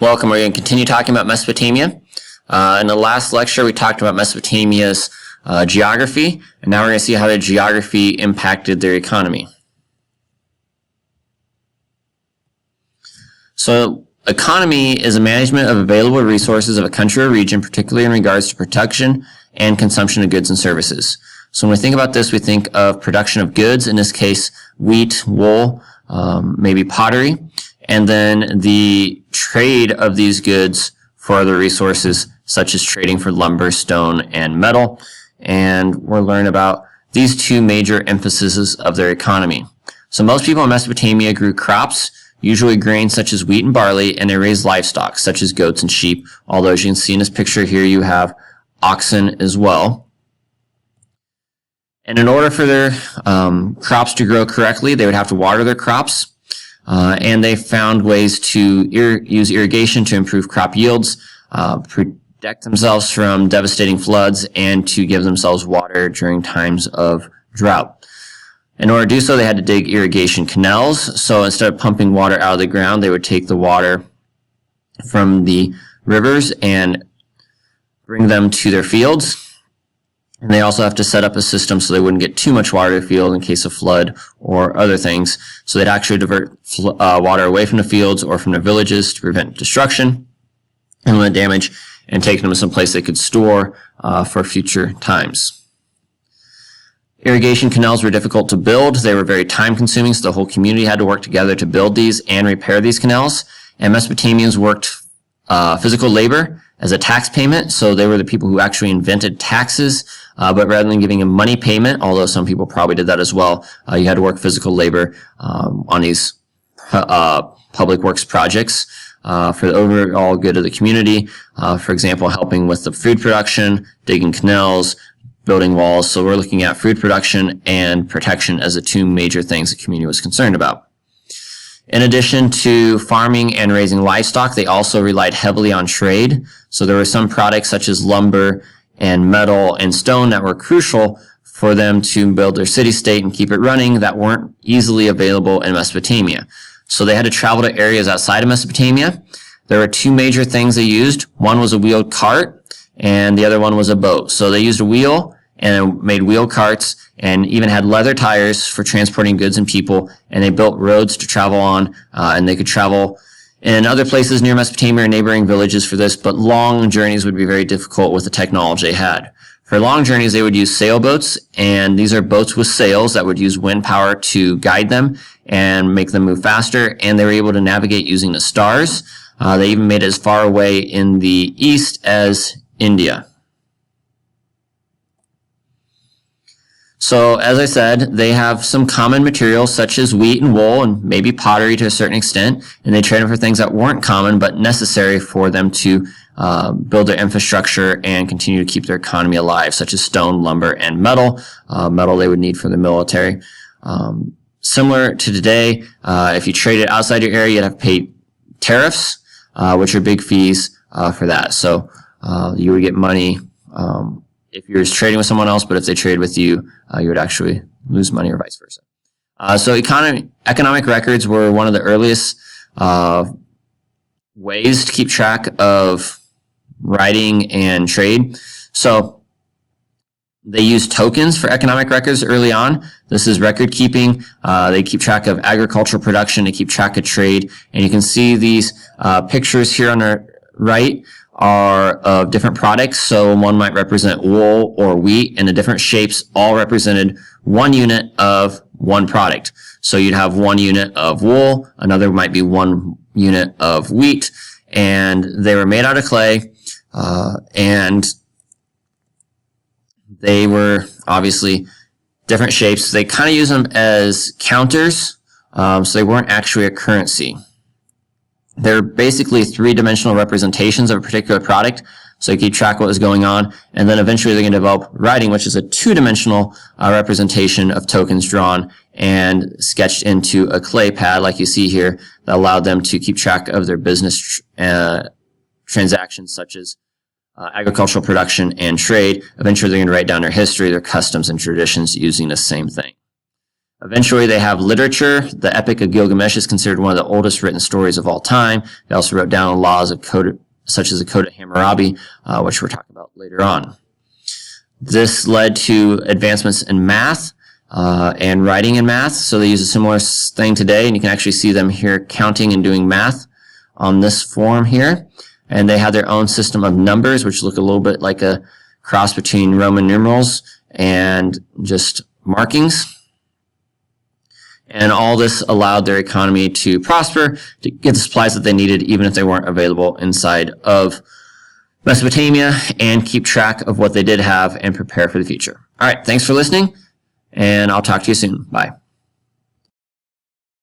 Welcome. We're going to continue talking about Mesopotamia. In the last lecture, we talked about Mesopotamia's geography, and now we're going to see how the geography impacted their economy. So, economy is a management of available resources of a country or region, particularly in regards to production and consumption of goods and services. So when we think about this, we think of production of goods, in this case, wheat, wool, maybe pottery, and then the trade of these goods for other resources, such as trading for lumber, stone, and metal. And we'll learn about these two major emphases of their economy. So most people in Mesopotamia grew crops, usually grains such as wheat and barley, and they raised livestock, such as goats and sheep. Although, as you can see in this picture here, you have oxen as well. And in order for their crops to grow correctly, they would have to water their crops. And they found ways to use irrigation to improve crop yields, protect themselves from devastating floods, and to give themselves water during times of drought. In order to do so, they had to dig irrigation canals. So instead of pumping water out of the ground, they would take the water from the rivers and bring them to their fields. And they also have to set up a system so they wouldn't get too much water to the field in case of flood or other things. So they'd actually divert water away from the fields or from the villages to prevent destruction and limit damage, and take them to some place they could store for future times. Irrigation canals were difficult to build. They were very time consuming, so the whole community had to work together to build these and repair these canals. And Mesopotamians worked physical labor as a tax payment, so they were the people who actually invented taxes, but rather than giving a money payment, although some people probably did that as well, you had to work physical labor on these public works projects for the overall good of the community. For example, helping with the food production, digging canals, building walls. So we're looking at food production and protection as the two major things the community was concerned about. In addition to farming and raising livestock, they also relied heavily on trade. So there were some products such as lumber and metal and stone that were crucial for them to build their city-state and keep it running that weren't easily available in Mesopotamia. So they had to travel to areas outside of Mesopotamia. There were two major things they used. One was a wheeled cart, and the other one was a boat. So they used a wheel and made wheel carts, and even had leather tires for transporting goods and people, and they built roads to travel on, and they could travel in other places near Mesopotamia or neighboring villages for this, but long journeys would be very difficult with the technology they had. For long journeys, they would use sailboats, and these are boats with sails that would use wind power to guide them and make them move faster, and they were able to navigate using the stars. They even made it as far away in the east as India. So, as I said, they have some common materials such as wheat and wool and maybe pottery to a certain extent, and they trade them for things that weren't common but necessary for them to build their infrastructure and continue to keep their economy alive, such as stone, lumber, and metal. Metal they would need for the military. Similar to today, if you traded outside your area, you'd have to pay tariffs, which are big fees for that. So you would get money if you're trading with someone else, but if they trade with you, you would actually lose money or vice versa. So economic records were one of the earliest ways to keep track of writing and trade. So they used tokens for economic records early on. This is record keeping. They keep track of agricultural production. They keep track of trade. And you can see these pictures here on the right are of different products. So one might represent wool or wheat, and the different shapes all represented one unit of one product. So you'd have one unit of wool, another might be one unit of wheat, and they were made out of clay, and they were obviously different shapes. They kind of use them as counters, so they weren't actually a currency. They're basically three-dimensional representations of a particular product, so you keep track of what was going on, and then eventually they're going to develop writing, which is a two-dimensional representation of tokens drawn and sketched into a clay pad, like you see here, that allowed them to keep track of their business transactions, such as agricultural production and trade. Eventually they're going to write down their history, their customs, and traditions using the same thing. Eventually, they have literature. The Epic of Gilgamesh is considered one of the oldest written stories of all time. They also wrote down laws of code, such as the Code of Hammurabi, which we're talking about later on. This led to advancements in math and writing in math. So they use a similar thing today, and you can actually see them here counting and doing math on this form here. And they have their own system of numbers, which look a little bit like a cross between Roman numerals and just markings. And all this allowed their economy to prosper, to get the supplies that they needed, even if they weren't available inside of Mesopotamia, and keep track of what they did have and prepare for the future. All right, thanks for listening, and I'll talk to you soon. Bye.